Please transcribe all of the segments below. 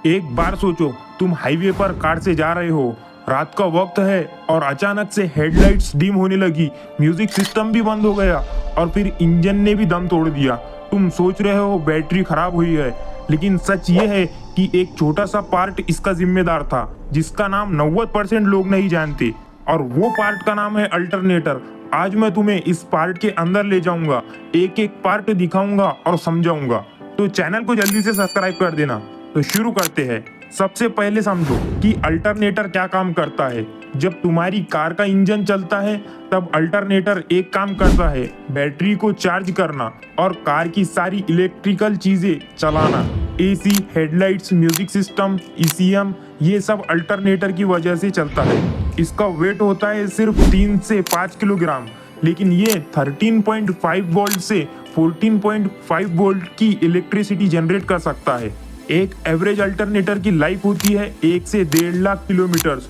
एक बार सोचो, तुम हाईवे पर कार से जा रहे हो, रात का वक्त है और अचानक से हेडलाइट्स डिम होने लगी, म्यूजिक सिस्टम भी बंद हो गया और फिर इंजन ने भी दम तोड़ दिया। तुम सोच रहे हो बैटरी खराब हुई है, लेकिन सच ये है कि एक छोटा सा पार्ट इसका जिम्मेदार था, जिसका नाम 90% लोग नहीं जानते, और वो पार्ट का नाम है अल्टरनेटर। आज मैं तुम्हें इस पार्ट के अंदर ले जाऊंगा, एक एक पार्ट दिखाऊंगा और समझाऊंगा। तो चैनल को जल्दी से सब्सक्राइब कर देना। तो शुरू करते हैं। सबसे पहले समझो कि अल्टरनेटर क्या काम करता है। जब तुम्हारी कार का इंजन चलता है तब अल्टरनेटर एक काम करता है, बैटरी को चार्ज करना और कार की सारी इलेक्ट्रिकल चीजें चलाना। AC, headlights, music system, ECM, ये सब अल्टरनेटर की वजह से चलता है। इसका वेट होता है सिर्फ 3 से 5 किलोग्राम, लेकिन ये 13.5 वोल्ट से 14.5 वोल्ट की इलेक्ट्रिसिटी जनरेट कर सकता है। एक एवरेज अल्टरनेटर की लाइफ होती है 1 से 1.5 लाख किलोमीटर,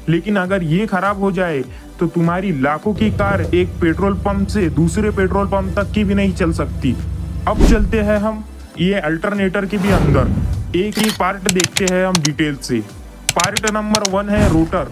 लेकिन अगर ये खराब हो जाए तो तुम्हारी लाखों की कार एक पेट्रोल पंप से दूसरे पेट्रोल पंप तक की भी नहीं चल सकती। अब चलते हैं हम ये अल्टरनेटर के भी अंदर, एक ही पार्ट देखते हैं हम डिटेल से। पार्ट नंबर 1 है रोटर।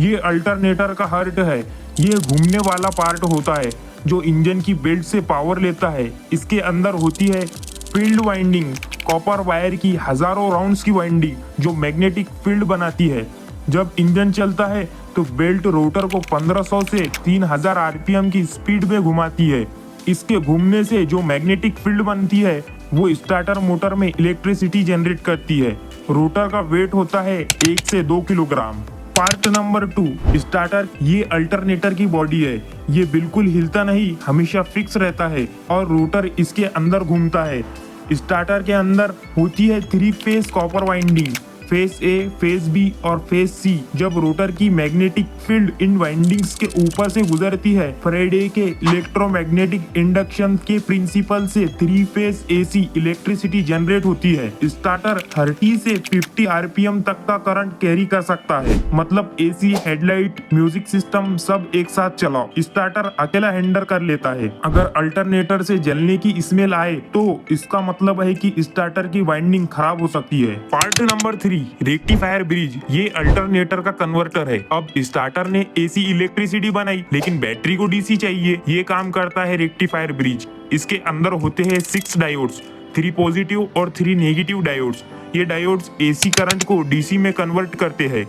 ये अल्टरनेटर का हार्ट है। ये घूमने वाला पार्ट होता है जो इंजन की बेल्ट से पावर लेता है। इसके अंदर होती है फील्ड वाइंडिंग, कॉपर वायर की हजारों राउंड्स की वाइंडिंग जो मैग्नेटिक फील्ड बनाती है। जब इंजन चलता है तो बेल्ट रोटर को 1500 से 3000 आरपीएम की स्पीड में घुमाती है। इसके घूमने से जो मैग्नेटिक फील्ड बनती है वो स्टार्टर मोटर में इलेक्ट्रिसिटी जनरेट करती है। रोटर का वेट होता है 1 से 2 किलोग्राम। Part number 2 starter. ये अल्टरनेटर की बॉडी है। ये बिल्कुल हिलता नहीं, हमेशा फिक्स रहता है और रोटर इसके अंदर घूमता है। स्टार्टर के अंदर होती है 3 फेस कॉपर वाइंडिंग, फेस ए, फेस बी और फेस सी। जब रोटर की मैग्नेटिक फील्ड इन वाइंडिंग्स के ऊपर से गुजरती है, फैराडे के इलेक्ट्रोमैग्नेटिक इंडक्शन के प्रिंसिपल से 3 फेस एसी इलेक्ट्रिसिटी जनरेट होती है। स्टार्टर 30 से 50 आरपीएम तक का करंट कैरी कर सकता है, मतलब एसी, हेडलाइट, म्यूजिक सिस्टम सब एक साथ चलाओ। स्टार्टर अकेला हैंडल कर लेता है। अगर अल्टरनेटर से जलने की स्मेल आए तो इसका मतलब है कि स्टार्टर की वाइंडिंग खराब हो सकती है। Part number 3 rectifier bridge. ये अल्टरनेटर का कन्वर्टर है। अब स्टार्टर ने एसी इलेक्ट्रिसिटी बनाई, लेकिन बैटरी को डीसी चाहिए। ये काम करता है रेक्टिफायर ब्रिज। इसके अंदर होते हैं 6 डायोड्स, 3 पॉजिटिव और 3 नेगेटिव डायोड्स। ये डायोड्स एसी करंट को डीसी में कन्वर्ट करते हैं।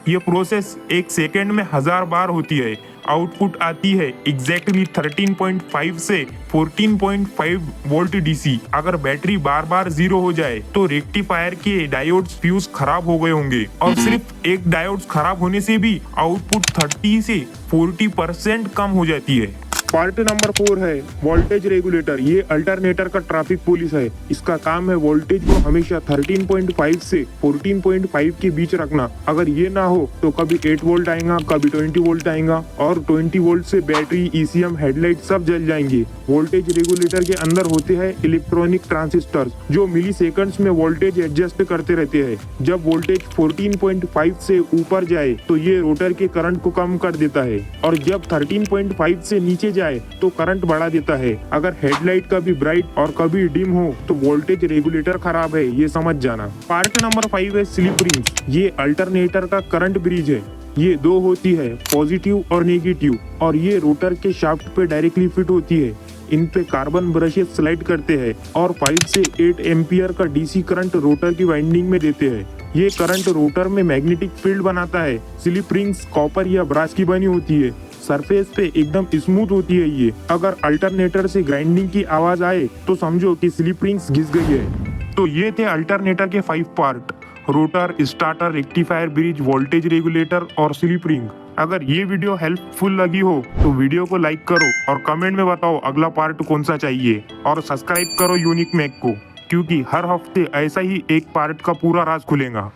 ये प्रोसेस 1 सेकेंड में 1000 बार होती है। आउटपुट आती है एग्जैक्टली 13.5 से 14.5 वोल्ट डीसी। अगर बैटरी बार बार 0 हो जाए तो रेक्टिफायर के डायोड्स फ्यूज खराब हो गए होंगे, और सिर्फ एक डायोड्स खराब होने से भी आउटपुट 30 से 40% कम हो जाती है। पार्ट नंबर 4 है वोल्टेज रेगुलेटर। ये अल्टरनेटर का ट्रैफिक पुलिस है। इसका काम है वोल्टेज को हमेशा 13.5 से 14.5 के बीच रखना। अगर ये ना हो तो कभी 8 वोल्ट आएगा, कभी 20 वोल्ट आएगा, और 20 वोल्ट से बैटरी, ईसीएम, हेडलाइट सब जल जाएंगे। वोल्टेज रेगुलेटर के अंदर होते हैं इलेक्ट्रॉनिक ट्रांजिस्टर जो मिली सेकंड्स में वोल्टेज एडजस्ट करते रहते हैं। जब वोल्टेज 14.5 से ऊपर जाए तो ये रोटर के करंट को कम कर देता है, और जब 13.5 से नीचे जाए तो करंट बढ़ा देता है। अगर हेडलाइट कभी ब्राइट और कभी डिम हो तो वोल्टेज रेगुलेटर खराब है, ये समझ जाना। पार्ट नंबर 5 है स्लिप रिंग्स। ये अल्टरनेटर का करंट ब्रिज है। ये 2 होती है, पॉजिटिव और नेगेटिव, और ये रोटर के शाफ्ट पे डायरेक्टली फिट होती है। इन पे कार्बन ब्रशेस स्लाइड करते हैं और 5 से 8 एम्पियर का डीसी करंट रोटर की वाइंडिंग में देते हैं। ये करंट रोटर में मैग्नेटिक फील्ड बनाता है। स्लिप रिंग्स कॉपर या ब्रास की बनी होती है। सरफेस पे एकदम स्मूथ होती है ये। अगर अल्टरनेटर से ग्राइंडिंग की आवाज आए तो समझो कि स्लिप रिंग्स घिस गई है। तो ये थे अल्टरनेटर के 5 part: rotor, starter, rectifier bridge, voltage regulator और स्लिप रिंग। अगर ये वीडियो हेल्पफुल लगी हो तो वीडियो को लाइक करो और कमेंट में बताओ अगला पार्ट कौन सा चाहिए, और सब्सक्राइब करो यूनिक मैक को, क्योंकि हर हफ्ते ऐसा ही एक पार्ट का पूरा राज खुलेगा।